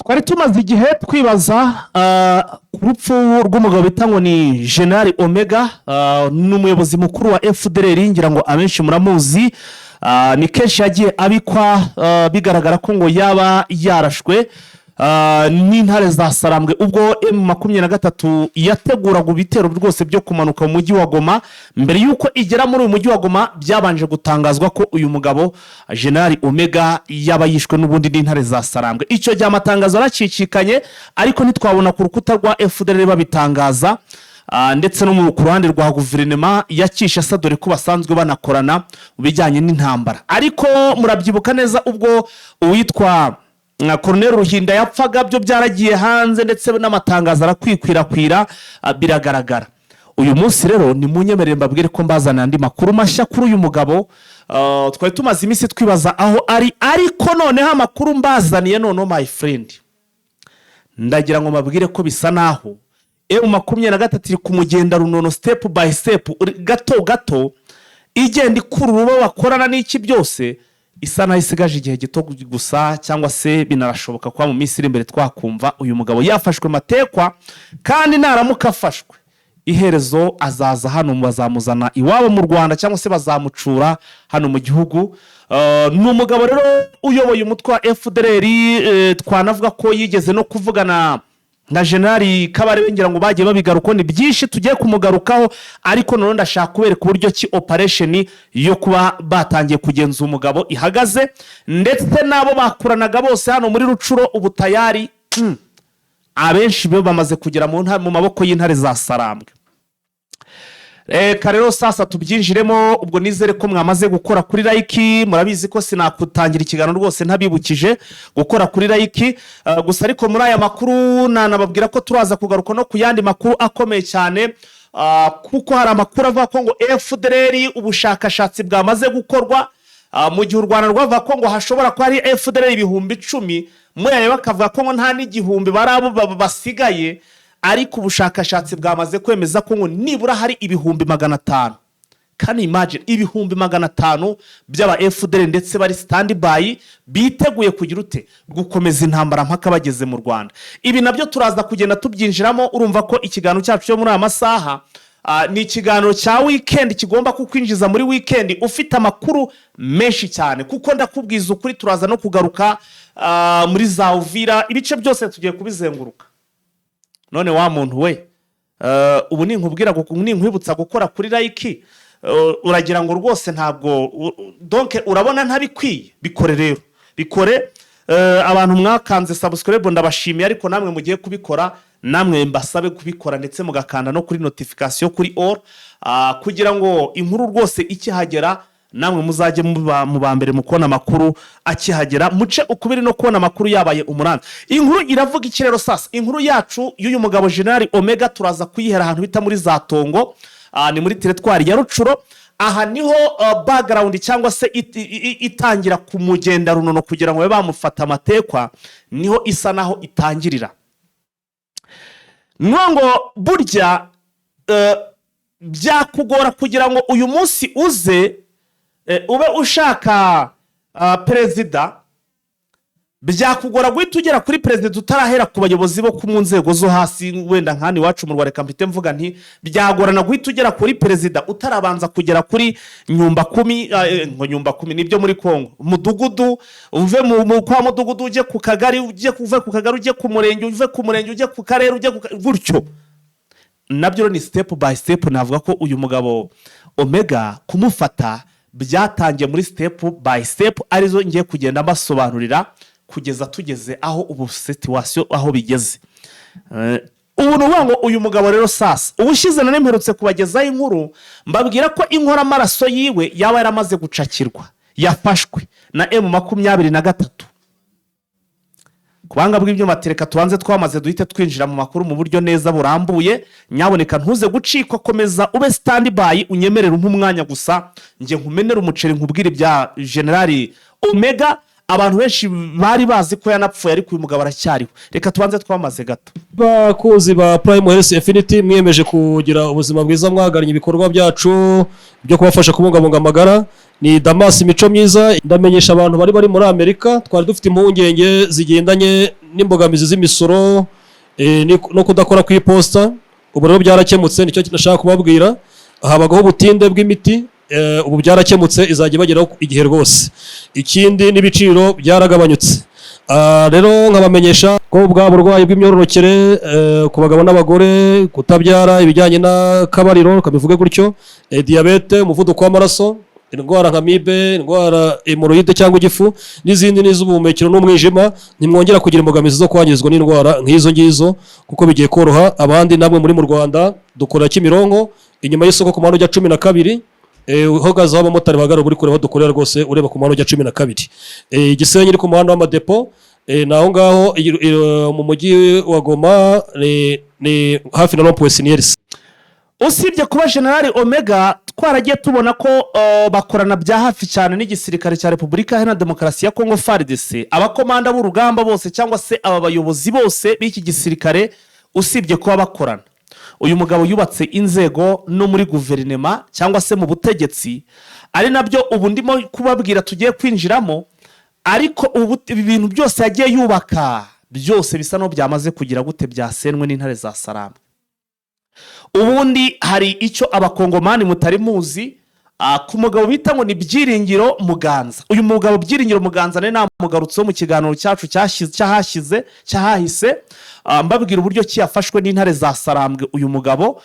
twari tumaze igihe twibaza ku rupfu rw'umugabo bita ngo ni General Omega, n'umuyobozi mukuru wa FDLR, ngira ngo abenshi muramuzi. Ni kenshi yagiye abikwa bigaragara ko ngo yaba yarashwe n'intare za Sarambwe ubwo M23 yateguraga ibitero rwose byo kumanuka mu mujyi wa Goma. Mbere yuko igera muri uyu mujyi wa Goma byabanje gutangazwa ko uyu mugabo General Omega yaba yishwe n'ubundi n'intare za Sarambwe. Icyo gihe amatangazo aracicikanye, ariko ntitwabona ku rukuta rwa FDLR babitangaza, ndetse no mu ruhande rwa guverinoma yacisha sadore ko basanzwe banakorana ubijyanye n'intambara. Ariko murabyibuka neza ubwo uwitwa Colonel Ruhinda yapfaga, byo byaragiye hanze ndetse n'amatangazo arakwikwirakwira biragaragara. Uyu munsi rero ni munyemerere mbabwire ko mbazana andi makuru mashya kuri uyu mugabo. Twari tumaze iminsi twibaza aho ari, ariko noneho amakuru mbazaniye none my friend, ndagira ngo mbabwire ko bisa naho M23 iri kumugenda runono step by step, gato gato igenda ikurura ubo bakorana n'iki byose. Isa naho isigaje igihe gito gusa, cyangwa se binarashoboka kwa mu minsi iri imbere twakumva uyu mugabo yafashwe matekwa, kandi naramuka afashwe iherezo azaza hano bazamuzana iwabo mu Rwanda, cyangwa se bazamucura hano mu gihugu. Ni umugabo rero uyoboye umutwe wa FDLR, twanavuga ko yigeze no kuvugana na General Kabarebe, ngira ngo bagiye babigaruka ni byinshi tugiye kumugarukaho. Ariko none ndashaka kubereka uburyo ki operation yo kuba batangiye kugenza umugabo ihagaze, ndetse nabo bakuranaga bose hano muri Rucuro ubu tayari abenshi bo bamaze kugera mu maboko y'intare za Sarambwe. Rero sasa tubyinjiremo. Ubwo nizere ko mwamaze gukora kuri like. Murabizi ko sinakutangira ikiganiro rwose ntabibukije gukora kuri like. Gusa ariko muri aya makuru nanababwira ko turaza kugaruka no ku yandi makuru akomeye cyane, kuko hari amakuru avuga ko ngo FDLR ubushakashatsi bwamaze gukorwa mu gihe u Rwanda rwavuga ko ngo hashobora kuba ari FDLR 10,000, muri bakavuga ko ngo nta n'igihumbi barabo basigaye, ariko ubushakashatsi bwamaze kwemeza ko ngo nibura hari 500,000. Kandi imagine 500,000 by'aba FDLR ndetse bari standby biteguye kugira ute gukomeza intambara mpaka bageze mu Rwanda. Ibi nabyo turaza kugenda tubyinjiramo. Urumva ko ikiganiro cyacu cyo muri aya masaha ni ikiganiro cya weekend, kigomba kukwinjiza muri weekend ufite amakuru menshi cyane, kuko ndakubwiza ukuri turaza no kugaruka muri za Uvira, ibice byose tugiye kubizenguruka. None wa muntu we, ubu ninkubwira ninkwibutsa gukora kuri like, uragira ngo rwose ntabwo, donc urabona ntabikwiye. Bikore rero, bikore. Abantu mwakanze subscribe ndabashimiye, ariko namwe mugiye kubikora, namwe mbasabe kubikora ndetse mugakanda no kuri notification kuri all, kugira ngo inkuru rwose ikihagera namwe muzajye mu bambere mu kubona amakuru akihagera, muce ukubiri no kubona amakuru yabaye umuranda. Inkuru iravuga iki rero sasa? Inkuru yacu y'uyu mugabo General Omega turaza kuyihera ahantu bita muri za Tongo, ni muri territoire ya Rucuro. Aha niho background cyangwa se itangira kumugenda runono kugira ngo bamufata amatekwa, niho isa naho itangirira. Ngo burya byakugora kugira ngo uyu munsi uze ube ushaka perezida, byakugora guhita ugera kuri perezida utarahera ku bayobozi bo ku nzego zo hasi. Wenda nkani wacu mu Rwanda kampite mvuga nti byagorana guhita ugera kuri perezida utarabanza kugera kuri nyumba 10, ngo nyumba 10 nibyo muri Kongo, mudugudu, uve mu kwa mudugudu uje ku kagari, uje kuva ku kagari uje ku murenge, uve ku murenge uje ku karere, uje gutyo. Nabyo ni step by step. Navuga ko uyu mugabo Omega kumufata byatangiye muri step by step, arizo ngiye kugenda mbasobanurira kugeza tugeze aho ubu situation aho bigeze. Ubu nubango uyu mugabo rero sasa ubushize nanemperutse kubagezaho inkuru mbabwira ko inkora amaraso yiwe yaba yaramaze gucakirwa, yafashwe na M23. Kubanga bw'ibyo matereka tubanze twamaze duhite twinjira mu makuru mu buryo neza burambuye. Nyaboneka ntuze gucikwa, komeza ube standby, unyemerera umwanya gusa nge nkumenera umuceri nkubwire bya General Omega. Abantu benshi bari bazi ko yanapfuye, ariko uyu mugabo aracyariho. Reka tubanze twamaze gato. Bakuzi ba Prime Health Infinity, mwiyemeje kugira ubuzima bwiza, mwagaranye ibikorwa byacu byo kubafasha kubungabunga amagara. Ni Damas Mico Myiza. Ndamenyesha abantu bari muri Amerika, twari dufite impungenge zigendanye n'imbogamizi z'imisoro no kudakora ku iposita. Ubu rero byarakemutse, nicyo nashaka kubabwira. Habagaho ubutinde bw'imiti, ubu byarakemutse, izajya ibageraho igihe rwose. Ikindi n'ibiciro byaragabanyutse. Rero nkabamenyesha ko bwa burwayi bw'imyororokere ku bagabo n'abagore, kutabyara, ibijyanye n'akabariro kabivuge gutyo, diyabete, umuvuduko w'amaraso, indwara nka mibe, indwara hemoroide cyangwa igifu n'izindi n'iz'ubuhumekero n'umwijima, ntimwongera kugira imbogamizi zo kwangizwa n'indwara nk'izo ngizo, kuko bigiye koroha. Abandi namwe muri mu Rwanda dukorera Kimironko inyuma y'isoko ku muhanda ujya 12, uhagaze aho abamotari bahagarara uri kureba dukorera rwose, ureba ku muhanda ujya 12. Gisenyi iri ku muhanda w'amadepo, naho ngaho mu mujyi wa Goma ni hafi na Rond-Point Siniers. Usibye kuba General Omega twaragiye tubona ko bakorana bya hafi cyane n'igisirikare cya Repubulika Iharanira Demokarasi ya Kongo FARDC, abakomanda b'urugamba bose cyangwa se aba bayobozi bose b'iki gisirikare, usibye kuba bakorana, uyu mugabo yubatse inzego no muri guverinema cyangwa se mu butegetsi, ari nabyo ubu ndimo kubabwira tugiye kwinjiramo. Ariko ubu ibintu byose yagiye yubaka byose bisa no byamaze kugira gute, byasenwe n'intare za Salama. Ubundi hari icyo abakongomani mutari muzi ku mugabo bita ngo ni Byiringiro Muganza. Uyu mugabo Byiringiro Muganza ne namugarutseho mu kiganiro cyacu cyahahise, mbabwira uburyo cyafashwe n'intare za Sarambwe uyu mugabo,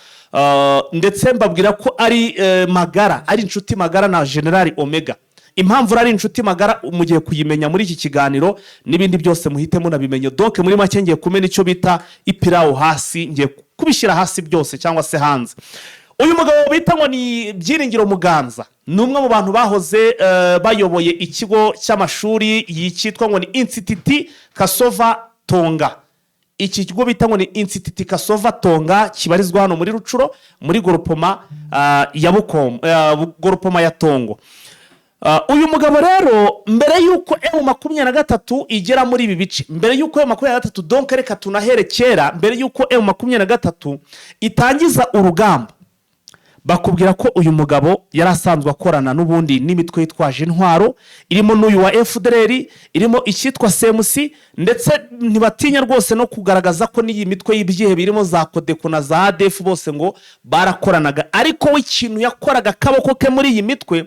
ndetse mbabwira ko ari magara, ari inshuti magara na General Omega. Impamvu ari inshuti magara mugiye kuyimenya muri iki kiganiro, n'ibindi byose muhite munabimenye. Donc muri make ngiye kumena icyo bita ipirawo hasi, ngiye kubishyira hasi byose cyangwa se hanze. Uyu mugabo bita ngo ni Byiringiro Muganza ni umwe mu bantu bahoze bayoboye ikigo cy'amashuri yitwa ngo ni Institut Kasova Tonga. Iki kigo bita ngo ni Institut Kasova Tonga kibarizwa hano muri Rucuro, muri Gorupoma ya Bukombo, Gorupoma ya Tongo. Uyu mugabo rero mbere yuko M23 igera muri ibi bice, mbere yuko M23 donc reka tunahere kera, mbere yuko M23 itangiza urugamba, bakubwira ko uyu mugabo yarasanzwe akorana n'ubundi n'imitwe yitwaje intwaro, irimo n'uyu wa FDLR, irimo icyitwa CMC, ndetse ntibatinya rwose no kugaragaza ko n'iyi mitwe y'ibyihe birimo za Kodeko na za ADF bose ngo barakoranaga. Ariko w'ikintu yakoraga kaboko ke muri iyi mitwe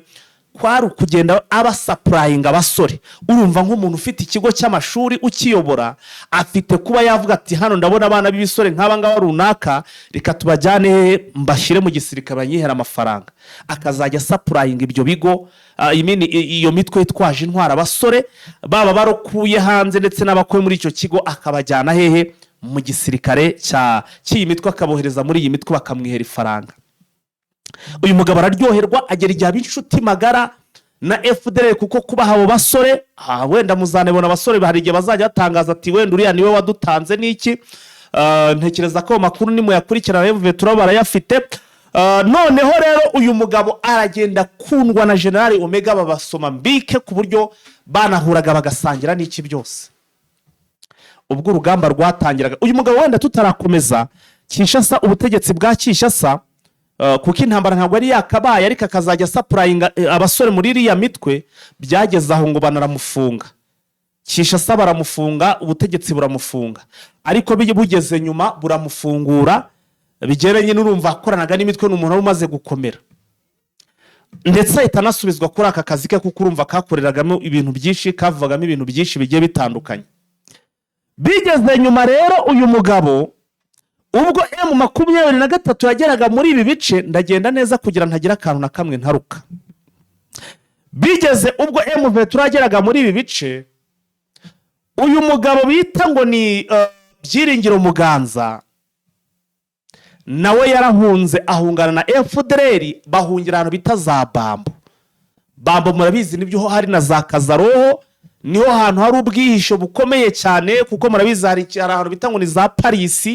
kwari kugenda abasapurayinga abasore. Urumva nk'umuntu ufite ikigo cy'amashuri ukiyobora, afite kuba yavuga ati hano ndabona abana b'ibisore nk'aba ngaba runaka, reka tubajyane mbashyire mu gisirikare banyihera amafaranga, akazajya sapurayinga ibyo bigo, iyo mitwe yitwaje intwara abasore baba barokuye hanze ndetse n'abakoye muri icyo kigo, akabajyana hehe mu gisirikare cy'iyi mitwe, akabohereza muri iyi mitwe bakamwihera ifaranga. Uyu mugabo araryoherwa, agera igihe inshuti magara na FDLR, kuko kuba abo basore wenda muzanebona abasore bahari igihe bazajya batangaza ati wenda uriya niwe wadutanze n'iki. Ntekereza ko makuru ni muyakurikirana M23 barayafite. Noneho rero uyu mugabo aragenda kundwa na General Omega, babasoma mbike ku buryo banahuraga bagasangira n'iki byose. Ubwo urugamba rwatangiraga, uyu mugabo wenda tutarakomeza Kinshasa, ubutegetsi bwa Kinshasa, kuko intambara ntabwo ari yakabaye, ariko akazajya sapurayinga abasore muri iriya mitwe, byageze aho ngo banaramufunga. Kinshasa baramufunga, ubutegetsi buramufunga, ariko bugeze nyuma buramufungura, bigeranye n'urumva akoranaga n'imitwe n'umuntu wari umaze gukomera, ndetse ahita anasubizwa kuri aka kazi ke, kuko urumva kakoreragamo ibintu byinshi, kavugagamo ibintu byinshi bigiye bitandukanye. Bigeze nyuma rero uyu mugabo, ubwo M23 yageraga muri ibi bice, ndagenda neza kugira ntagira akantu na kamwe ntaruka. Bigeze ubwo M23 yageraga muri ibi bice, uyu mugabo bita ngo ni Byiringiro Muganza nawe yarahunze, ahungana na FDLR, bahungira ahantu bita za Bambo murabizi nibyo hari na za Kazaroho, niho hantu hari ubwihisho bukomeye cyane, kuko murabizi hari ahantu bita ngo ni za Paris,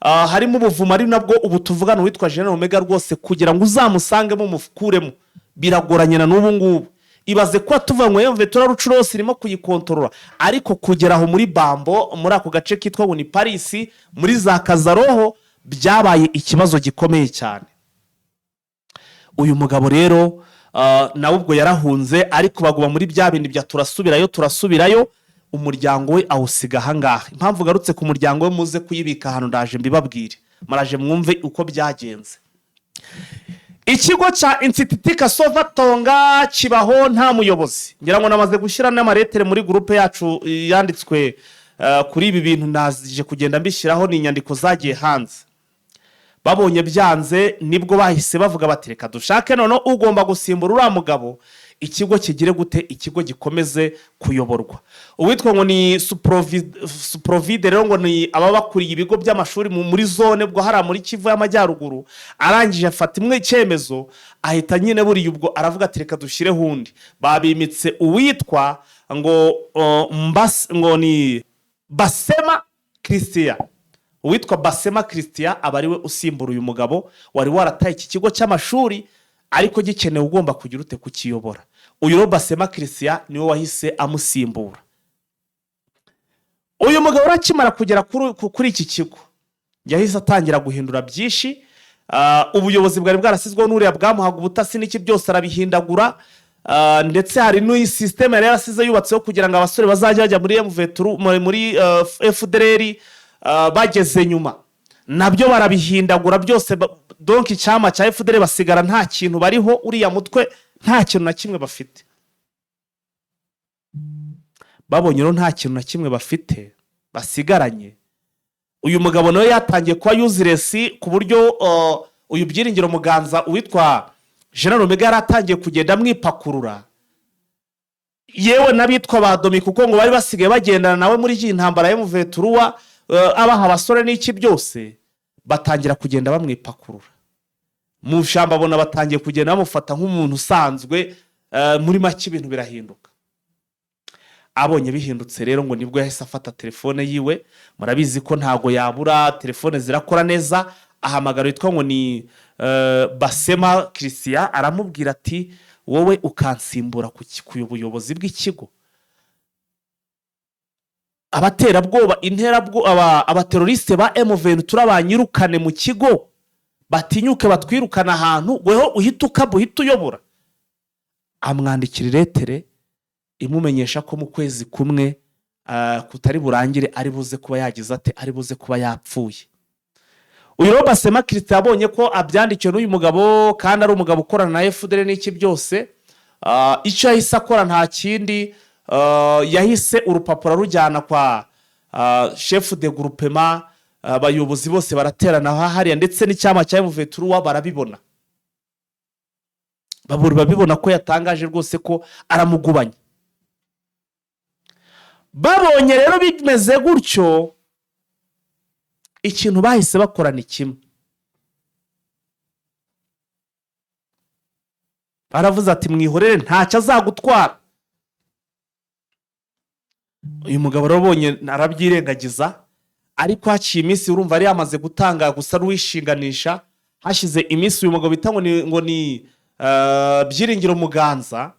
harimo ubuvumo, ari nabwo ubu tuvugana witwa General Omega rwose, kugira ngo uzamusangemo mufukuremo biragoranye na n'ubu ngubu. Ibaze ko tuvuga ngo M23 Rucuro irimo kuyikontorora, ariko kugera aho muri Bambo, muri ako gace kitwa ngo ni Paris, muri za Kazaroho, byabaye ikibazo gikomeye cyane. Uyu mugabo rero nawe ubwo yarahunze, ariko baguma muri bya bindi bya turasubirayo. umuryango we awusiga ahangaha. Impamvu garutse ku muryango we muze kuyibika ahantu ndaje mbibabwire, maraje mwumve uko byagenze. Ikigo cya Institut Sovatonga kibaho nta muyobozi. Ngira ngo namaze gushyira n'amaretere muri groupe yacu yanditswe kuri ibi bintu, nazije kugenda mbishyiraho ni inyandiko zagiye hanze. Babonye byanze nibwo bahise bavuga bati reka dushake none ugomba gusimbura uriya mugabo, ikigo kigire gute, ikigo gikomeze kuyoborwa. Uwitwa ngo ni suprovide rero ngo ni ababakuriye ibigo by'amashuri muri zone bwo hari muri Kivu y'Amajyaruguru, arangije afata imwe icyemezo ahita nyine buriye ubwo aravuga ati reka dushyire hundi. Babimitse uwitwa ngo ni Basema Christian. Uwitwa Basema Christian aba ari we usimbura uyu mugabo wari warataye iki kigo cy'amashuri ariko gikenewe ugomba kugira ute kukiyobora. Uyu Basema Christian niwe wahise amusimbura. Uyu mugabo urakimara kugera kuri iki kigo yahise atangira guhindura byinshi. Ubuyobozi bwari bwarasizweho n'uriya bwamuhaga ubutasi n'iki byose arabihindagura. Ndetse hari n'uyi system yari yarasize yubatseho kugira ngo abasore bazajya bajya muri M23 muri FDLR bageze nyuma nabyo barabihindagura byose. Donc icyama cya FDLR basigara nta kintu bariho, uriya mutwe nta kintu na kimwe bafite. Babonye rero nta kintu na kimwe bafite basigaranye, uyu mugabo nawe yatangiye kuba useless ku buryo uyu Byiringiro Muganza uwitwa General Omega yaratangiye kugenda amwipakurura, yewe nabitwa badomi kuko ngo bari basigaye bagendana nawe muri iyi ntambara ya M23 abaha abasore n'iki byose, batangira kugenda bamwipakurura mu shamba. Bona batangiye kugenda bamufata nk'umuntu usanzwe, muri make ibintu birahinduka. Abonye bihindutse rero ngo nibwo yahise afata telefone yiwe. Murabizi ko ntago yabura telefone zirakora neza. Ahamagara witwa ngo ni Basema Christian, aramubwira ati wowe ukansimbura ku buyobozi bw'ikigo. Abaterabwoba abateroriste ba M23 banyirukane mu kigo, batinyuke batwirukana ahantu, weho uhita ukabuhita uyobora. Amwandikira iretere imumenyesha ko mu kwezi kumwe kutari burangire ari buze kuba yagize ate, ari buze kuba yapfuye. Uyu Basema Christian abonye ko abyandikiwe n'uyu mugabo kandi ari umugabo ukorana na FDL n'iki byose, icyo yahise akora nta kindi, yahise urupapuro rujyana kwa chef de groupement. Abayobozi bose baraterana hariya ndetse n'icyama cya M23 barabibona. Babibona ko yatangaje rwose ko aramugubanya. Babonye rero bimeze gutyo, ikintu bahise bakorana kimwe. Baravuze ati mwihorere ntacyo azagutwara. Uyu mugabo rabonye arabyirengagiza, ariko haciye iminsi urumva ari yamaze gutanga gusa ruwishinganisha. Hashize iminsi uyu mugabo bitango ngo ni Byiringiro Muganza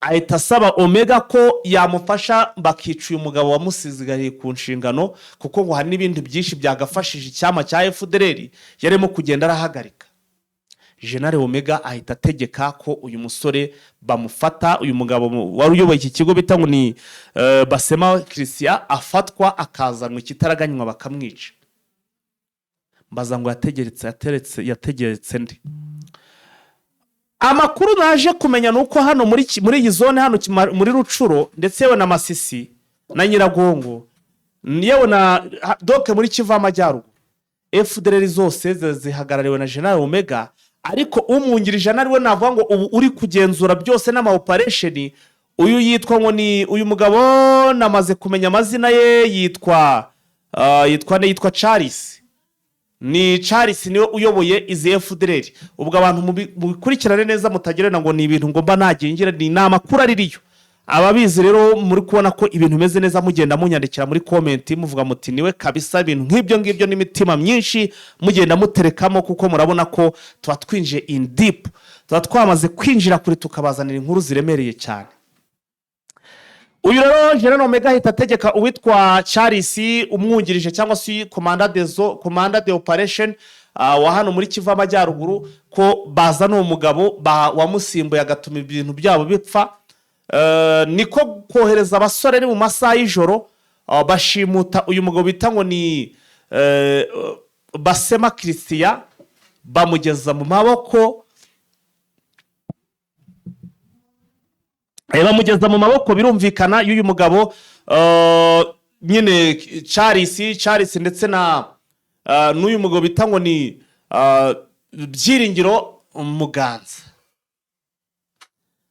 ahita asaba Omega ko yamufasha bakica uyu mugabo wamusizigariye ku nshingano, kuko ngo hari n'ibindi byinshi byagafashije icyama cya FDLR yarimo kugenda arahagarika. General Omega ahita ategeka ko uyu musore bamufata, uyu mugabo wari uyoboye iki kigo bitango ni Basema Christian afatwa akazanwa ikitaraganywa bakamwica. Mbaza ngo yategeretse ndi. Amakuru naje kumenya nuko hano muri iyi zone hano muri Rucuro ndetse yewe na Masisi na Nyiragongo yewe na doke muri Kivu y'Amajyaruguru, FDLR zose zihagarariwe na General Omega, ariko umwungirije ari we navuga ngo ubu uri kugenzura byose n'ama operation. Uyu yitwa ngo ni uyu mugabo namaze kumenya amazina ye, yitwa Charles. Ni Charles niwe uyoboye izi FDLR. Ubwo abantu mubikurikirane neza mutagerana ngo ni ibintu ngomba nagingira, ni namakuru aririyo. Ababizi rero muri kubona ko ibintu bimeze neza mugenda munyandikira muri comment muvuga muti niwe kabisa, ibintu nk'ibyo ngibyo n'imitima myinshi mugenda muterekamo, kuko murabona ko tuba twinjiye in deep, tuba twamaze kwinjira kuri tukabazanira inkuru ziremereye cyane. Uyu rero General Omega ahita ategeka uwitwa Charles umwungirije cyangwa se commander de operation wa hano muri Kivu y'Amajyaruguru ko bazana uwo mugabo wamusimbuye agatuma ibintu byabo bipfa. niko kohereza abasore mu masaha y'ijoro bashimuta uyu mugabo bita ngo ni Basema Christian, bamugeza mu maboko birumvikana y'uyu mugabo nyine Charles ndetse na n'uyu mugabo bita ngo ni Byiringiro Muganza.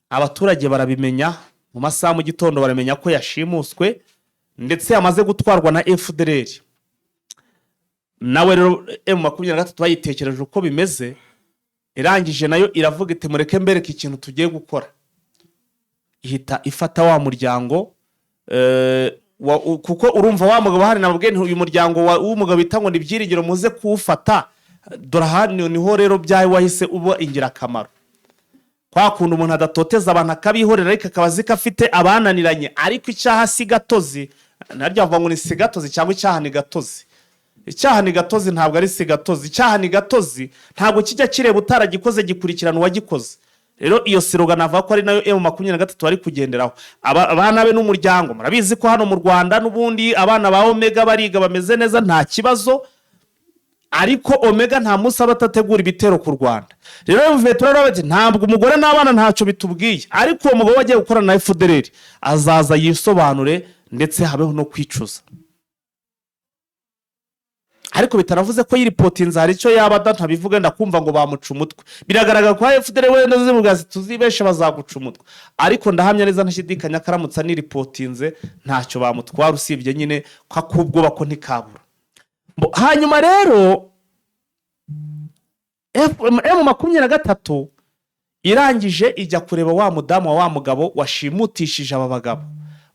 Abaturage barabimenya mu masaha mu gitondo, baramenya ko yashimuswe ndetse yamaze gutwarwa na FDLR. Nawe rero M23 bayitekereje uko bimeze, irangije nayo iravuga iti mureke mbereke ikintu tugiye gukora. Ihita ifata wa muryango kuko urumva wa mugabo hari nababwiye uyu muryango w'umugabo bita ngo ni Byiringiro muze kuwufata, dore hano niho rero byawe wahise uba ingirakamaro. Kwa kuntu umuntu adatoteza abantu akabihorera ariko akabazi ko afite abananiranye, ariko icyaha si gatozi. Naryo avuga ngo ni si gatozi cyangwa icyaha ni gatozi. Icyaha ni gatozi ntabwo ari si gatozi. Icyaha ni gatozi ntabwo kijya kireba utaragikoze gikurikirana uwagikoze. Rero iyo slogan avuga ko ari nayo M23 bari kugenderaho. Abana be n'umuryango murabizi ko hano mu Rwanda n'ubundi abana ba Omega bariga bameze neza nta kibazo, ariko Omega nta munsi abatategura ibitero ku Rwanda. Rero M23 ntabwo umugore n'abana ntacyo bitubwiye, ariko uwo mugabo wagiye gukorana na FDLR azaza yisobanure ndetse habeho no kwicuza. Ariko bitaravuze ko yiripotinze hari icyo yaba ntabivuga ndakumva ngo bamuca umutwe. Biragaragara ko FDLR wenda zimugazi tuzibeshe bazaguca umutwe, ariko ndahamya neza ntashidikanya karamutsa niripotinze ntacyo bamutwara usibye nyine kakubwo bako ntikabura. Hanyuma rero M23 irangije ijya kureba wa mudamu wa mugabo washimutishije aba bagabo.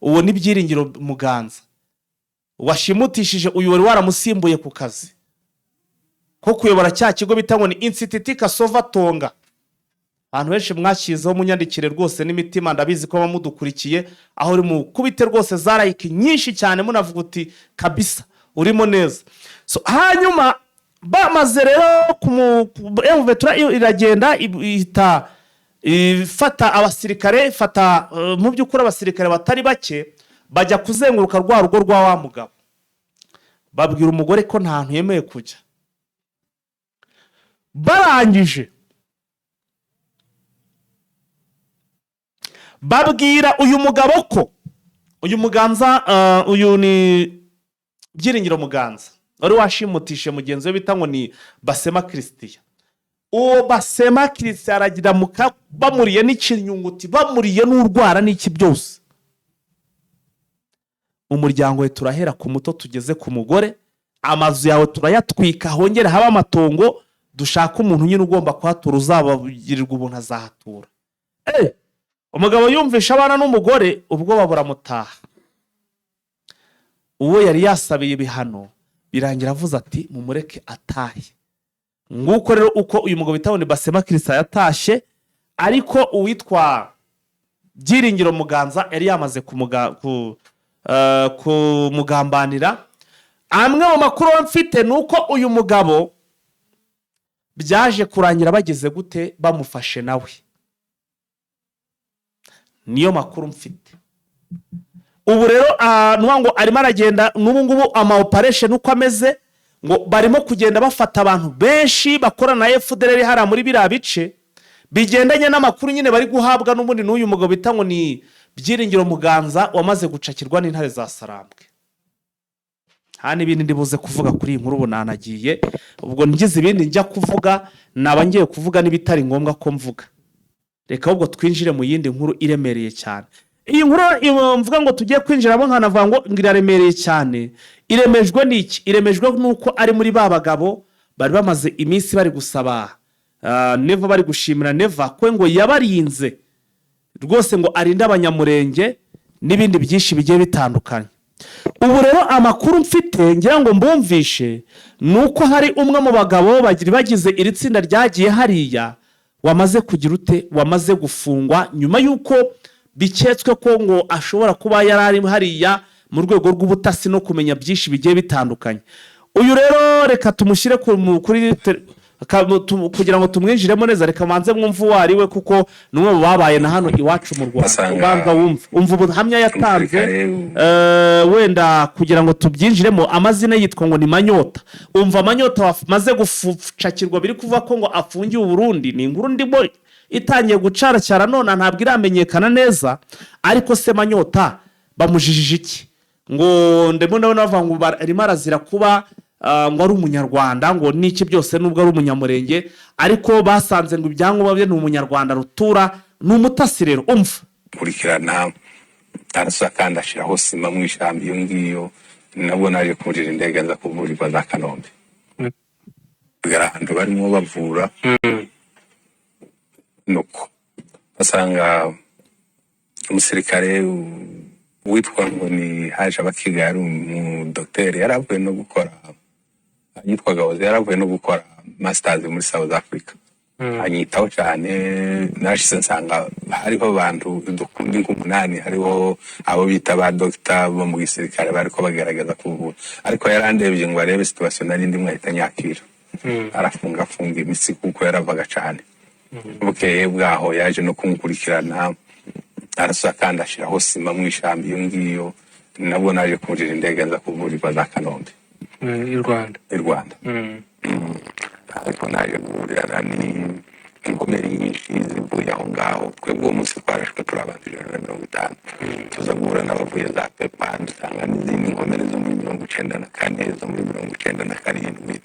Uwo ni Byiringiro Muganza washimutishije uyu wari waramusimbuye ku kazi ko kuyobora cya kigo bita ngo ni Institut Kasova Tonga. Abantu benshi mwakizeho munyandikire rwose n'imitima, ndabizi ko bamudukurikiye aho uri mu kubite rwose za like nyinshi cyane munavuga uti kabisa urimo neza. So hanyuma bamaze rero M23 iragenda ihita ifata abasirikare, ifata mu by'ukuri abasirikare batari bake bajya kuzenguruka rwa rugo rwa wa mugabo. Babwira umugore ko nta hantu yemeye kujya. Barangije babwira uyu mugabo ko uyu Muganza uyu ni Byiringiro Muganza wari washimutishe mugenzi we bita ngo ni Basema Christian. Uwo Basema Christian aragira muka bamuriye n'ikinyunguti, bamuriye n'urwara n'iki byose. Umuryango we turahera ku muto tugeze ku mugore, amazu yawe turayatwika hongera haba amatongo, dushaka umuntu nyine ugomba kuhatura uzabagirirwa ubuntu azahatura. Umugabo yumvisha abana n'umugore ubwo babura mutaha. Uwo yari yasabiye ibihano birangira avuze ati mumureke atahe. Nguko rero uko uyu mugabo bitaho ni Basema Christian yatashe, ariko uwitwa Byiringiro Muganza yari yamaze kumugambanira. Amwe mu makuru mfite nuko uyu mugabo byaje kurangira bageze gute bamufashe nawe. Niyo makuru mfite. Ubu rero ngo arimo aragenda n'ubu ngubu ama operation uko ameze, ngo barimo kugenda bafata abantu benshi bakorana na FDLR hara muri biriya bice bigendanye n'amakuru nyine bari guhabwa n'ubundi n'uyu mugabo bita ngo ni Byiringiro Muganza wamaze gucakirwa n'intare za Sarambwe. Hani ibindi ndibuze kuvuga kuri inkuru bunanagiye, ubwo ngize ibindi njya kuvuga naba ngiye kuvuga n'ibitari ngombwa ko mvuga. Reka ubwo twinjire mu yindi nkuru iremereye cyane. Iyi nkuru mvuga ngo tugiye kwinjiramo nkanavuga ngo ngiraremereye cyane. Iremejwe n'iki? Iremejwe nuko ari muri ba bagabo bari bamaze iminsi bari gusaba Neva, bari gushimira Neva ko ngo yabarinze rwose ngo arinde abanyamurenge n'ibindi byinshi bigiye bitandukanye. Ubu rero amakuru mfite ngira ngo mbumvishe nuko hari umwe mu bagabo bagize iri tsinda ryagiye hariya wamaze kugira ute, wamaze gufungwa nyuma yuko biketswe ko ngo ashobora kuba yarari hariya mu rwego rw'ubutasi no kumenya byinshi bigiye bitandukanye. Uyu rero reka tumushyire kugira ngo tumwinjiremo neza reka manze mwumve uwo ari we kuko n'umwe mu babaye na hano iwacu mu Rwanda ubanza wumva ubuhamya yatanze wenda kugira ngo tubyinjiremo amazina yitwa ngo ni Manyota umva Manyota maze gufucakirwa biri kuvuga ko ngo afungiye Burundi ni inkuru ndimo itangiye gucaracara none ntabwo iramenyekana neza ariko se Manyota bamujijije iki ngo ndemo nawe navuga ngo arimo arazira kuba ngo ari umunyarwanda ngo niki byose nubwo ari umunyamurenge ariko basanze ngo ibyangombwa bye ni umunyarwanda rutura ni umutasi rero umva kurikirana arasa kandi ashiraho sima mu ishambi iyo ngiyo nabwo naje kurira indege nza kuvurirwa za Kanombe bigarahantu barimo bavura nuko basanga umusirikare witwa ngo ni haje abakiga yari umudokiteri yaravuye no gukora yitwaga Oze yaravuye no gukora masters muri South Africa anyitaho cyane nashize nsanga hariho abantu dukundi nk'umunani hariho abo bita ba doctor bo mu gisirikare bariko bagerageza kuvura ariko yarandebye ngo arebe situation nari ndimwe ahita nyakira arafunga imitsi kuko yaravaga cyane bukeye bwaho yaje no kumukurikirana arasa kandi ashiraho sima mu ishambi iyo ngiyo nabwo naje kurira indege nza kuvurirwa za Kanombe i Rwanda ariko naje guhurira ni inkomere nyinshi zivuye aho ngaho twebwe uwo munsi twarashwe turabanjije na 50 tuza guhura n'abavuye za Pepa dusanga n'izindi inkomere zo muri 94 zo muri 97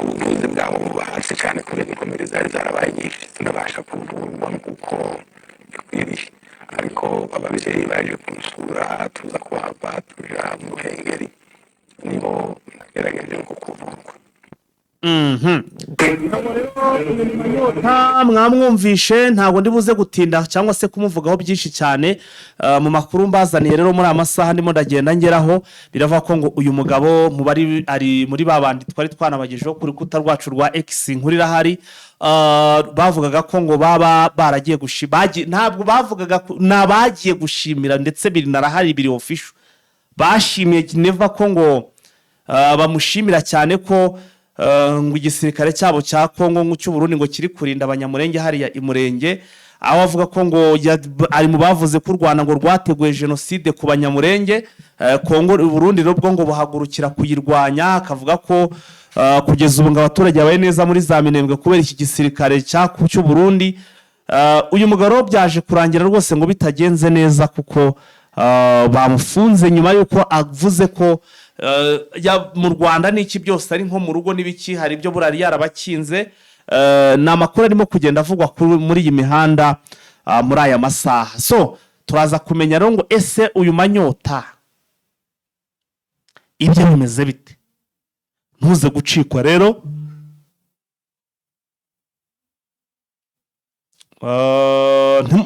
ubuvuzi bwabo buba hasi cyane kubera inkomere zari zarabaye nyinshi tunabasha kuvurwa kuko bikwiriye ariko ababyeyi baje kunsura tuza kuhava tuja mu Ruhengeri nibo nagerageje ngo kuvurwa mwamwumvishe ntabwo ndibuze gutinda cyangwa se kumuvugaho byinshi cyane mu makuru mbazaniye rero muri amasaha ndimo ndagenda ngeraho biravuga ko ngo uyu mugabo ari muri babandi twari twanabagejeho kuri rukuta rwacu rwa X nkurira hari bavugaga ko ngo baba baragiye ntabwo bavugaga nabagiye gushimira ndetse biri narahari biri official bashimiye Geneva ko ngo bamushimira cyane ko ngo igisirikare cyabo cya Kongo cy'u Burundi ngo kiri kurinda abanyamurenge hariya imurenge aho avuga ko ngo ari mu bavuze ko u Rwanda ngo rwateguye genocide ku banyamurenge Kongo Burundi rero ngo bahagurukira kuyirwanya akavuga ko kugeza ubu ngo abaturage babaye neza muri za Minembwe kubera iki gisirikare cy'u Burundi uyu mugabo byaje kurangira rwose ngo bitagenze neza kuko bamufunze nyuma yuko avuze ko mu Rwanda n'iki byose ari nko mu rugo n'ibiki hari ibyo burari yarabakinze ni amakuru arimo kugenda avugwa muri iyi mihanda muri aya masaha so turaza kumenya rero ngo ese uyu Manyota ibyo bimeze bite ntuze gucikwa rero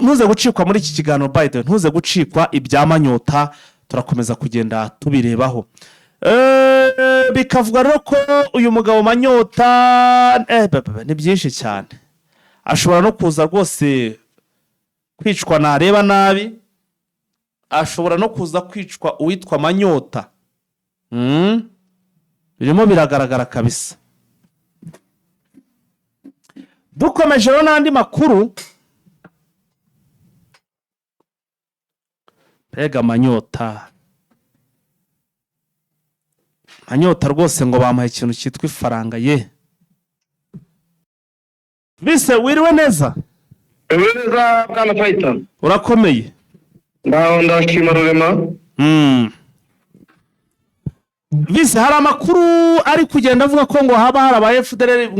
ntuze gucikwa muri iki kiganiro Biden ntuze gucikwa ibya Manyota turakomeza kugenda tubirebaho bikavuga rero ko uyu mugabo Manyota ni byinshi cyane ashobora no kuza rwose kwicwa nareba nabi ashobora no kuza kwicwa uwitwa Manyota birimo biragaragara kabisa dukomeje rero n'andi makuru mbega Manyota rwose ngo bamuha ikintu cyitwa ifaranga ye bise wiriwe neza bwana Fayita urakomeye ndashima Rurema bise hari amakuru ari kugenda avuga ko ngo haba hari aba FDL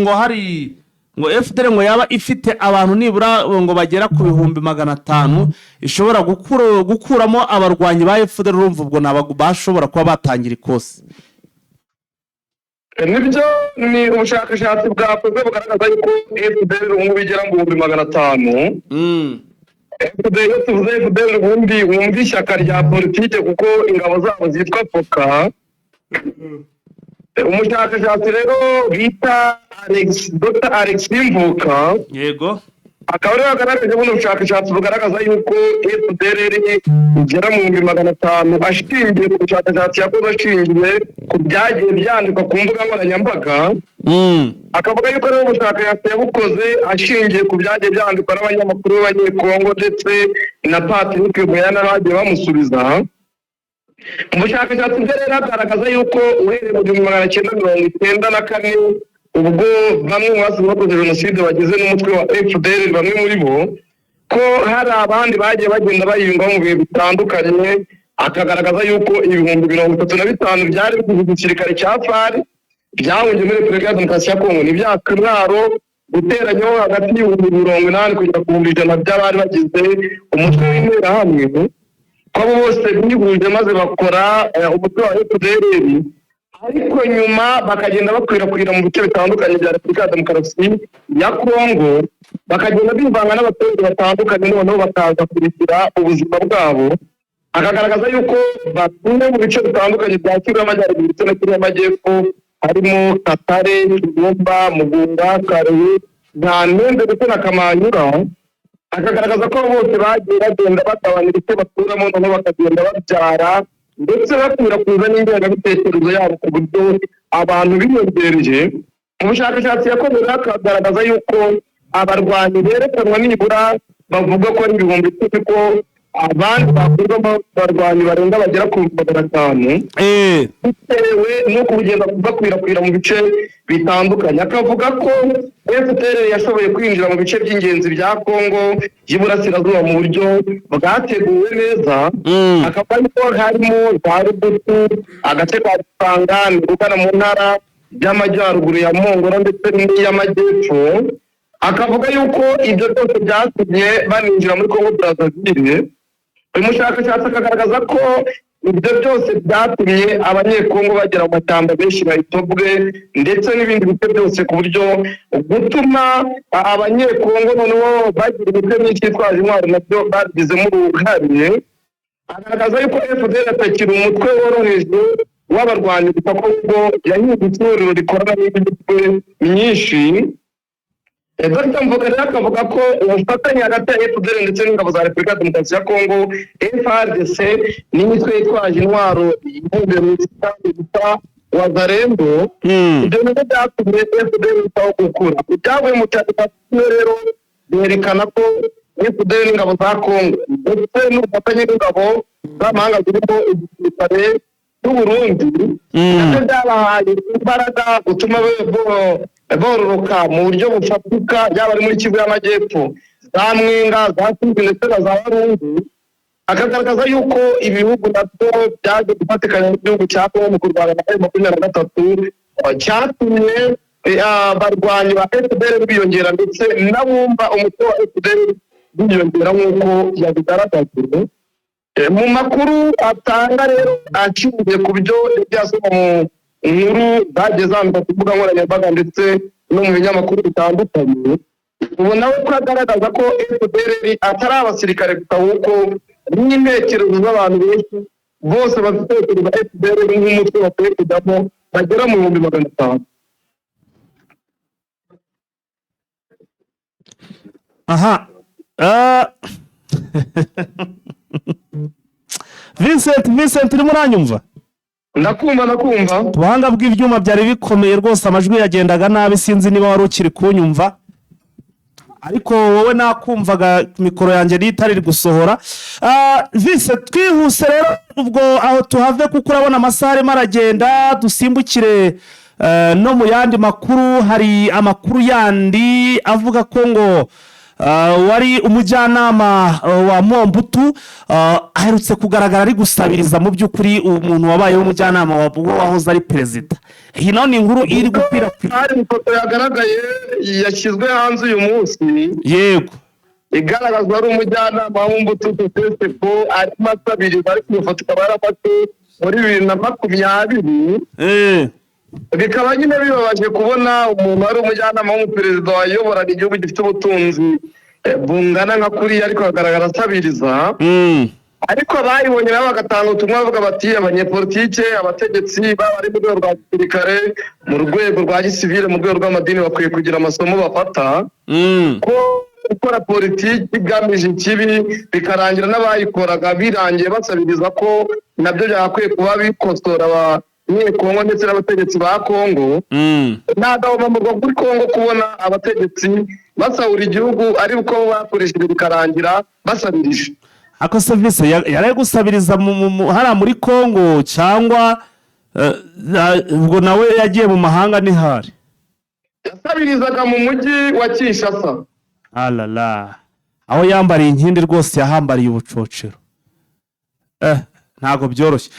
ngo FDL ngo yaba ifite abantu nibura ngo bagera ku 500 ishobora gukuramo abarwanyi ba FDL urumva ubwo bashobora kuba batangira ikosi nibyo ni ubushakashatsi bwakozwe bugaragaza yuko FDL ubu bigera mu 500 FDL tuvuze FDL ubundi wumva ishyaka rya politike kuko ingabo zabo zitwa FOCA umushakashatsi rero bita Dr. Alex Mvuka yego akaba rero agaragaje buno bushakashatsi bugaragaza yuko FDLR igera mu 500 ashingiye ku bushakashatsi yakoze ashingiye ku byagiye byandikwa ku mbuga nkoranyambaga. Akavuga yuko rero ubushakashatsi yabukoze ashingiye ku byagiye byandikwa n'abanyamakuru b'abanyekongo ndetse na Patrick Muyana bagiye bamusubiza. Ubushakashatsi bwe rero agaragaza yuko uhereye mu 1994 ubwo bamwe mu bakoze jenoside bageze n'umutwe wa FDLR bamwe muri bo ko hari abandi bagiye bagenda bayingwa mu bihe bitandukanye, akagaragaza yuko 35,000 byari mu gisirikare cya FAR byahungiye muri Repubulika ya Demokarasi ya Kongo, n'ibyakiraro guteranyaho hagati y'80 kugera ku 100 by'abari bagize umutwe w'interahamwe, ko abo bose bihuje maze bakora umutwe wa FDLR, ariko nyuma bakagenda bakwirakwira mu bice bitandukanye bya Repubulika ya Demokarasi ya Kongo, bakagenda bivanga n'abaturage batandukanye, noneho bakaza kurikira ubuzima bwabo. Akagaragaza yuko batuye mu bice bitandukanye bya Kivu y'Amajyaruguru ndetse na Kivu y'Amajyepfo, harimo Katare, Kigomba, Mugunga, Karehe, Nyanende ndetse na Kamanyura. Akagaragaza ko bose bagiye bagenda batabana ibice baturamo, noneho bakagenda babyara ndetse bakwirakwiza n'ingengabitekerezo yabo ku buryo abantu biyongereje. Ubushakashatsi yakoze akagaragaza yuko abarwanyi berekanwa nibura bavuga ko ari 10,000, ko abandi bakurwamo abarwanyi barenga bagera ku 500 bitewe n'uko kugenda bakwirakwira mu bice bitandukanye. Akavuga ko FDLR yashoboye kwinjira mu bice by'ingenzi bya Kongo y'Iburasirazuba mu buryo bwateguwe neza. Akavuga ko harimo za Rubutu, agace ka Kisangani ugana mu ntara y'Amajyaruguru ya Mongoro ndetse n'iy'Amajyepfo. Akavuga yuko ibyo byose byatumye baninjira muri Kongo Brazzaville. Uyu mushakashatsi akagaragaza ko ibyo byose byatumye abanyekongo bagera mu matamba benshi bayitobwe ndetse n'ibindi bice byose, ku buryo gutuma abanyekongo noneho bagira ibice byinshi bitwaje intwaro nabyo babigizemo uruhare. Agaragaza yuko FDLR atakiri umutwe woroheje w'abarwanyi, gusa ko yahindutse ihuriro rikorana n'imitwe myinshi. Dr. Mvuga rero akavuga ko ubufatanye hagati ya FDLR ndetse n'ingabo za Repubulika ya Demokarasi ya Kongo FARDC n'imitwe yitwaje intwaro y'impunzi bita Wazalendo, ibyo nibyo byatumye FDLR itaho gukura. Ibyavuye mu cyatsi rero byerekana ko FDLR n'ingabo za Kongo ndetse n'ubufatanye n'ingabo z'amahanga zirimo igisirikare cy'u Burundi nabyo byabahaye imbaraga gutuma bororoka mu buryo bufatika, byaba ari muri Kivu y'Amajyepfo, za Mwenga, za Kivu ndetse na za Warungu. Akagaragaza yuko ibihugu nabyo byaje gufatikanya n'igihugu cya Kongo mu kurwanya na M23, cyatumye abarwanyi ba FDLR biyongera ndetse n'abumva umutwe wa FDLR biyongera nk'uko yabigaragaje. Mu makuru atanga rero ashingiye ku byo byasoma mu inkuru zagiye zandikwa ku mbuga nkoranyambaga ndetse no mu binyamakuru bitandukanye, ubona ko agaragaza ko FDLR atari abasirikare gusa, ahubwo n'intekerezo z'abantu benshi bose bafitekereza FDLR nk'umutwe bakwiye kujyamo bagera mu 500. Aha. Vincent urimo uranyumva? Ndakumva. Ubuhanga bw'ibyuma byari bikomeye rwose, amajwi yagendaga nabi, sinzi niba wari ukiri kunyumva, ariko wowe nakumvaga mikoro yanjye n'itari gusohora. Vincent, twihuse rero ubwo aho tuhave kuko urabona amasaha arimo aragenda, dusimbukire no mu yandi makuru. Hari amakuru yandi avuga ko ngo wari umujyanama wa Mobutu aherutse kugaragara ari gusabiriza mu by'ukuri umuntu wabaye umujyanama wahoze ari perezida. Iyi nayo ni inkuru iri gukwirakwira. Hari ifoto yagaragaye yashyizwe hanze uyu munsi, yego, igaragazwa ari umujyanama wa Mobutu Sese ko arimo asabiriza, ariko iyo foto ikaba yarafashwe muri 2020. Bikaba nyine bibabaje kubona umuntu ari umujyanama w'umuperezida wayoboraga igihugu gifite ubutunzi bungana nka kuriya, ariko agaragara asabiriza. Ariko abayibonye nabo bagatanga ubutumwa bavuga bati abanyepolitike, abategetsi baba ari mu rwego rwa gisirikare, mu rwego rwa gisivile, mu rwego rw'amadini bakwiye kugira amasomo bafata, ko gukora politiki igamije ikibi bikarangira n'abayikoraga birangiye basabiriza ko nabyo byakwiye kuba bikosora abanyekongo ndetse n'abategetsi ba Kongo. Ntabwo bamurwa kuri Kongo kubona abategetsi basahura igihugu ari uko bakoresheje bikarangira basabirije. Ako service yari gusabiriza hara muri Kongo cyangwa ubwo nawe yagiye mu mahanga ntihari? Yasabirizaga mu mujyi wa Kinshasa. Alala, aho yambariye inkindi rwose yahambariye ubucocero. Ntago byoroshye.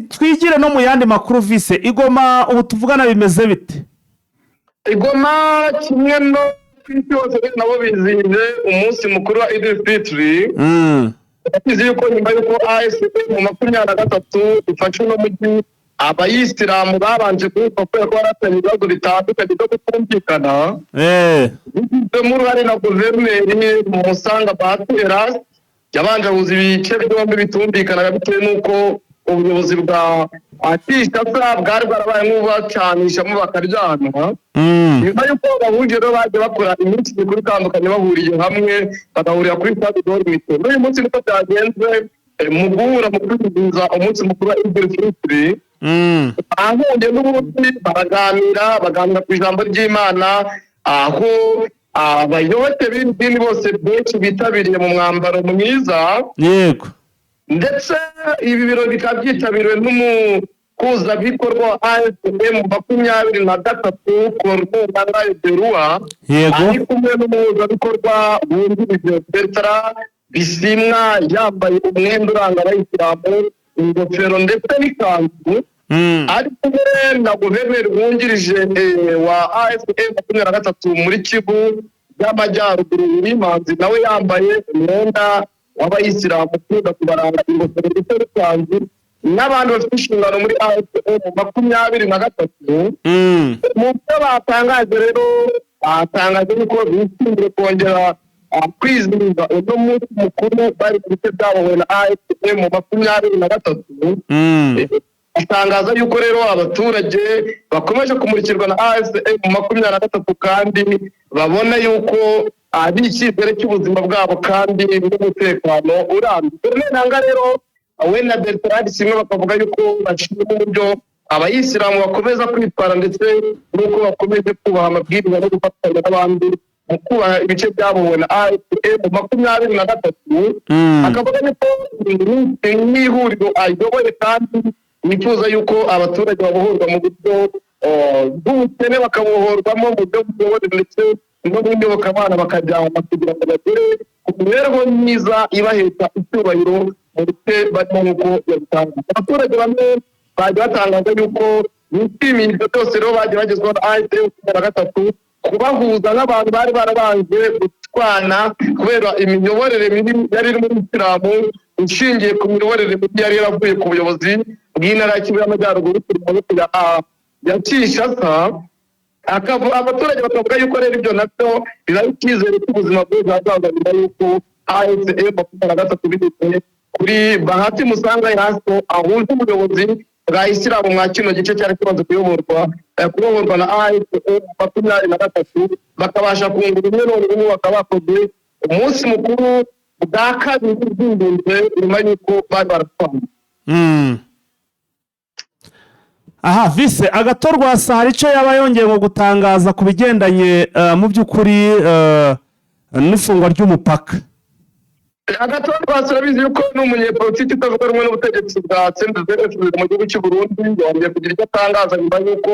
Twigire no mu yandi makuru vise. Igoma ubu tuvugana bimeze bite? Igoma kimwe no kwisi hose nabo bizinde umunsi mukuru wa Eid Fitri. Bizi yuko nyuma yuko AFC mu 23 ifashe no mujyi abayisilamu babanje kuvuga ko baratanye ibibazo bitandukanye byo kutumvikana. Muri hari na guverineri Musanga Batera yabanje ahuza ibice byombi bitumvikana bitewe n'uko ubuyobozi bwa Kinshasa bwari bwarabaye nk'ubacanishamo bakaryana. Nyuma y'uko bahuje rero baje bakora iminsi mikuru itandukanye bahuriye hamwe bagahurira kuri stade d'Ormite. Uyu munsi niko byagenze mu guhura mu kwizihiza umunsi mukuru wa Eid Fitri. Ahonge n'ubundi baganira ku ijambo ry'Imana, aho abayoboke b'idini bose benshi bitabiriye mu mwambaro mwiza. Yego. Ndetse ibi birori bikaba byitabiriwe n'umuhuzabikorwa wa AFM 23 Corneille Berua. Yego. Ari kumwe n'umuhuzabikorwa wungirije Bertrand Bisimwa yambaye umwenda uranga abayisilamu, ingofero ndetse n'ikanzu. Ari kumwe na guverineri wungirije wa AFM 23 muri Kivu y'Amajyaruguru Manzi, nawe yambaye umwenda w'abayisilamu ukunda kubaranga ingofero ndetse n'ikanzu, n'abandi bafite inshingano muri AFM 23. Mu byo batangaje rero batangaje ko bishimiye kongera kwizihiza uno munsi mukuru bari ku bice byabo na AFM 23. Atangaza yuko rero abaturage bakomeje kumurikirwa na AFM 23 kandi babona yuko ari icyizere cy'ubuzima bwabo kandi n'umutekano urambye. Nanga rero we na Bertrand Simwe bakavuga yuko bashimye uburyo abayisilamu bakomeza kwitwara ndetse n'uko bakomeje kubaha amabwiriza no gufatanya n'abandi mu kubaha ibice byabo na AFM 23. Akavuga yuko n'ihuriro ayoboye kandi nifuza yuko abaturage babohorwa mu buryo bw'ubukene bakabohorwamo mu buryo bw'ubukene ndetse n'ubundi bakabana bakajyana kugira ngo bagere ku mibereho myiza ibahesha icyubahiro mu bice barimo nk'uko yabitangaje. Abaturage bamwe bagiye batangaza yuko bishimiye ibyo byose rero bagiye bagezwaho na AFM 23 kubahuza n'abantu bari barabanje gutwana kubera imiyoborere mibi yari iri muri Isilamu ishingiye ku miyoborere mibi yari yaravuye ku buyobozi bw'intara ya Kivu y'Amajyaruguru ya Kinshasa. Abaturage bakavuga yuko rero ibyo nabyo biba icyizere cy'ubuzima bwiza hazaza nyuma y'uko AFM 23 bigeze kuri Bahati Musanga Erasto ahuje ubuyobozi bwa Isilamu mwa kino gice cyari kimaze kuyoborwa na AFM 23 bakabasha kunga ubumwe n'ubumwe bakaba bakoze umunsi mukuru bwa kabiri bw'ingenzi nyuma y'uko bari baratwanye. Aha vise agatorwa hari icyo yaba yongeye ngo gutangaza ku bigendanye mu by'ukuri n'ifungwa ry'umupaka. Agatorwa turabizi yuko n'umunyepolitiki utavuga rumwe n'ubutegetsi bwa CNDD-FDD mu gihugu cy'u Burundi yongeye kugira icyo atangaza nyuma y'uko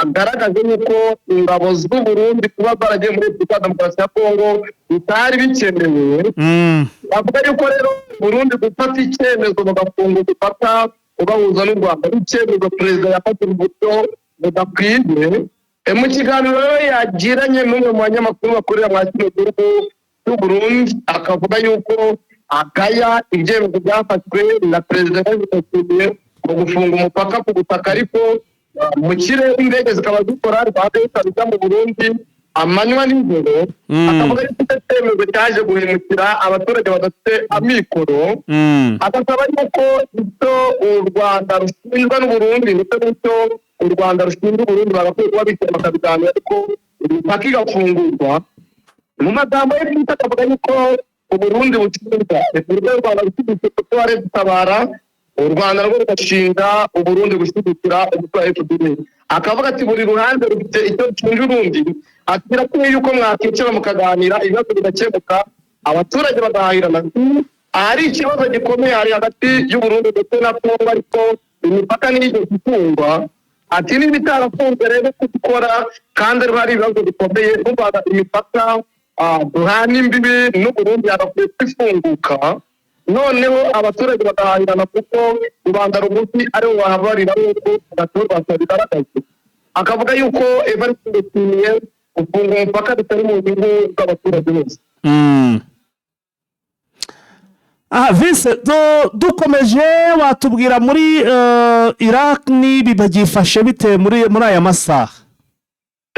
agaragaje yuko ingabo z'u Burundi kuba zaragiye muri Repubulika ya Demokarasi ya Kongo bitari bikenewe. Avuga yuko rero Burundi gufata icyemezo bagafunga umupaka ubahuza n'u Rwanda ari icyemezo perezida yafata mu buryo budakwiye. Mu kiganiro yagiranye n'umwe mu banyamakuru bakorera mwa kino gihugu cy'u Burundi akavuga yuko agaya ibyemezo byafashwe na perezida yabifatiye mu gufunga umupaka ku butaka, ariko mu kirere indege zikaba zikora Rwanda ikabijya mu Burundi amanywa n'ijoro. Akavuga yuko icyo cyemezo cyaje guhemukira abaturage badafite amikoro. Agasaba yuko ibyo u Rwanda rushinjwa n'Uburundi ndetse n'icyo u Rwanda rushinjwa Uburundi bagakwiye kuba bitema bakabiganira ariko imipaka igafungurwa. mu magambo ye bwite akavuga yuko Uburundi butinda Repubulika y'u Rwanda gushyigikira ubutware gutabara u Rwanda rwo rugashinga Uburundi gushyigikira umutwe wa FDL. Akavuga ati buri ruhande rufite icyo rushinja urundi, ati birakwiye yuko mwakicara mukaganira ibibazo bigakemuka abaturage bagahahirana. Ahari ikibazo gikomeye hari hagati y'Uburundi ndetse na Kongo, ariko imipaka niyo gufungwa. Ati niba itarafunze rero gukora kandi hari ibibazo bikomeye n'ubana imipaka duhana imbibi n'Uburundi yarakwiye kwifunguka, noneho abaturage bagahahirana kuko rubanda rugufi aribo bahabarira n'uko gatorwa bigaragaje. Akavuga yuko Evariste Ndayishimiye gufunga umupaka bitari mu nyungu z'abaturage bose. Vince, dukomeje watubwira muri Iraq nibi bagifashe bite muri aya masaha?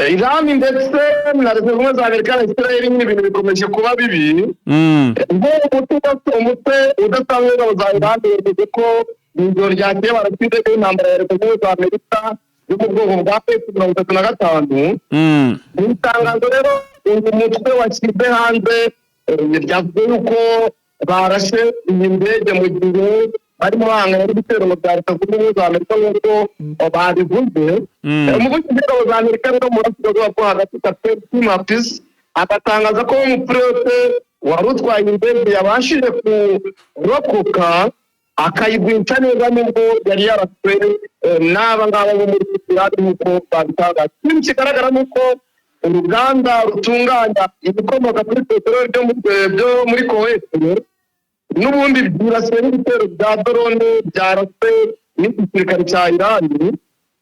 Iran ndetse na Leta Zunze Ubumwe za Amerika na Israel n'ibintu bikomeje kuba bibi. Umutwe udasanzwe w'ingabo za Iran yavuze ko ijoro ryakeye baratsinze intambara ya Leta Zunze Ubumwe za Amerika yo mu bwoko bwa F-35. Mu itangazo rero uyu mutwe washyize hanze ryavuze yuko barashe iyi ndege mu gihe barimo bahangana n'ibitero bya Leta Zunze Ubumwe za Amerika nk'uko babivuze. Umuvugizi w'ingabo za Amerika rero mu burasirazuba bwo hagati Captain Tim Mattis agatangaza ko umupilote wari utwaye indege yabashije kurokoka akayigwica neza nubwo yari yaraswe n'aba ngaba bo muri Irani nk'uko babitangaza. Ikindi kigaragara ni uko uruganda rutunganya ibikomoka kuri peteroli byo muri Kuwait n'ubundi byirasiwe n'ibitero bya drone byaraswe n'igisirikare cya Irani.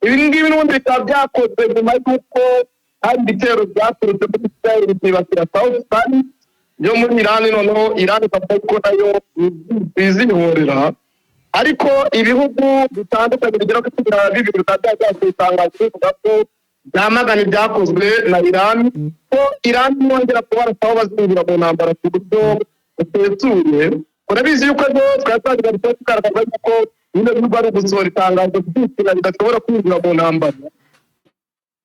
Ibi ngibi n'ubundi bikaba byakozwe nyuma y'uko hari ibitero byaturutse muri Israel byibasira South Sudan yo muri Irani, noneho Irani ikavuga ko nayo bizihorera. Ariko ibihugu bitandukanye bigera kuri 200 bikaba byatangaje bivuga ko byamagana ibyakozwe na Irani, ko Irani yongera kubarashaho bazinjira mu ntambara ku buryo butesuye. Urabizi yuko twatangirira tugaragaza yuko bino bihugu ari ugusohora itangazo by'isina bidashobora kwinjira mu ntambara.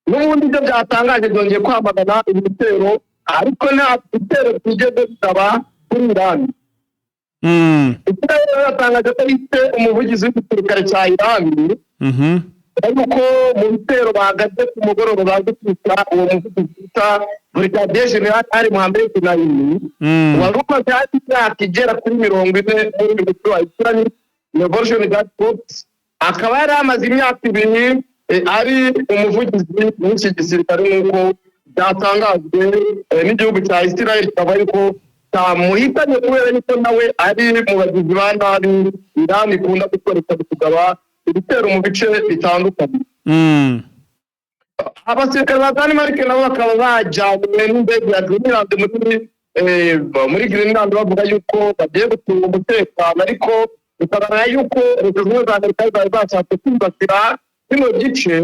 N'ubundi ibyo byatangaje byongeye kwamagana ibitero, ariko nta bitero byigeze bisaba kuri Irani. Israel yatangaje ko ifite umuvugizi w'igisirikare cya Irani, ariko mu bitero bahagaze ku mugoroba baje kwita uwo muvugizi wita Brigadier General Ali Mohammed Naimi, wari umaze hafi imyaka igera kuri 40 muri umutwe wa Islamic Revolution Guard Corps. Akaba yari amaze imyaka 2 ari umuvugizi w'iki gisirikare nk'uko byatangajwe n'igihugu cya Israel, kikaba ariko cyamuhitanye kubera yuko nawe ari mu bagizi ba nabi Iran ikunda gukoresha kugaba ibitero mu bice bitandukanye. Abasirikare ba Denmark nabo bakaba bajyanywe n'indege ya Greenland muri Greenland bavuga yuko bagiye gucunga umutekano, ariko bikagaragara yuko Leta Zunze Ubumwe za Amerika zari zashatse kwibasira kino gice.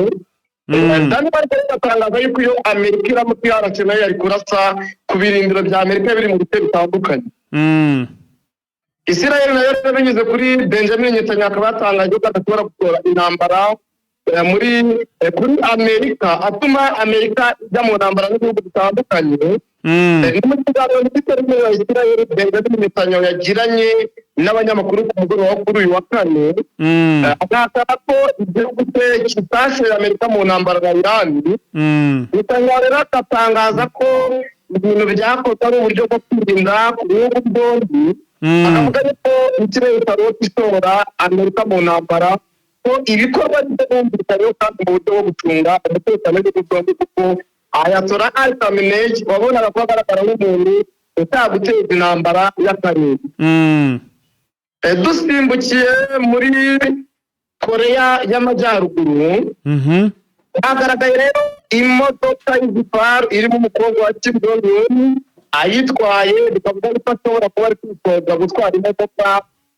Denmark iratangaza yuko iyo Amerika iramutse yarashe nayo yari kurasa ku birindiro bya Amerika biri mu bice bitandukanye. Israel nayo binyuze kuri Benjamin Netanyahu akaba yatangaje ko adashobora gutora intambara kuri Amerika, atuma Amerika ijya mu ntambara n'ibihugu bitandukanye. Muri kiganiro n'igiterane ya Israel Benjamin Netanyahu yagiranye n'abanyamakuru ku mugoroba kuri uyu wa kane, agaragaza ko igihugu cye kitashoye Amerika mu ntambara na Irani. Netanyahu rero agatangaza ko ibintu byakozwe ari uburyo bwo kwirinda ku bihugu byombi. Akavuga ko ikirere kitarota ishora Amerika mu ntambara, ko ibikorwa by'ubumvikane kandi mu buryo bwo gucunga umutekano w'igihugu byombi, kuko Ayatollah Ali Khamenei wabonaga ko agaragara nk'umuntu utaguteza intambara y'akarere. Dusimbukiye muri Korea y'Amajyaruguru, hagaragaye rero imodoka y'Igifaru irimo umukobwa wa Kim Jong-un ayitwaye, bikavuga ko ashobora kuba ari kwitoza gutwara imodoka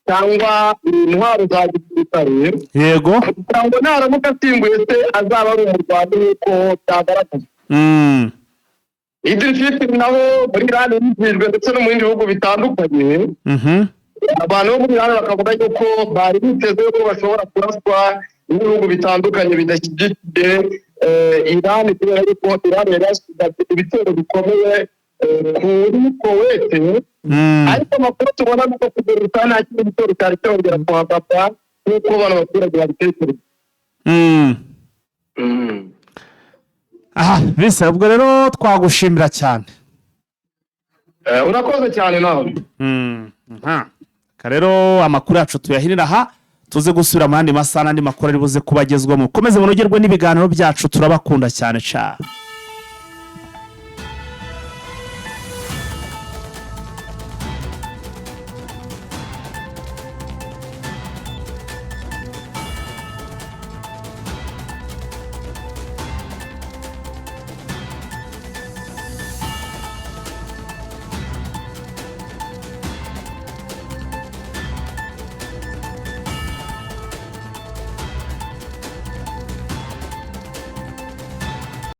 cyangwa intwaro za gisirikare. Yego, kugira ngo naramuka asimbuye se azaba ari umurwanyi nk'uko byagaragaye. Idris Filipin naho muri Iran yizihijwe ndetse no mu bindi bihugu bitandukanye. Abantu bo muri Iran bakavuga yuko bari biteze ko bashobora kuraswa n'ibihugu bitandukanye bidashyigikiye Iran, kubera yuko Iran yari yashyize ibitero bikomeye kuri Kowete ariko amakuru tubona nuko kugeza nta kintu gito cyari cyongera kuhagapa nk'uko abantu baturage babitekereza. aha bisa ubwo rero twagushimira cyane. Urakoze cyane nawe. Rero amakuru yacu tuyahinira aha tuze gusubira mu yandi masaha n'andi makuru ari buze kubagezwamo. Komeze munogerwe n'ibiganiro byacu turabakunda cyane cyane.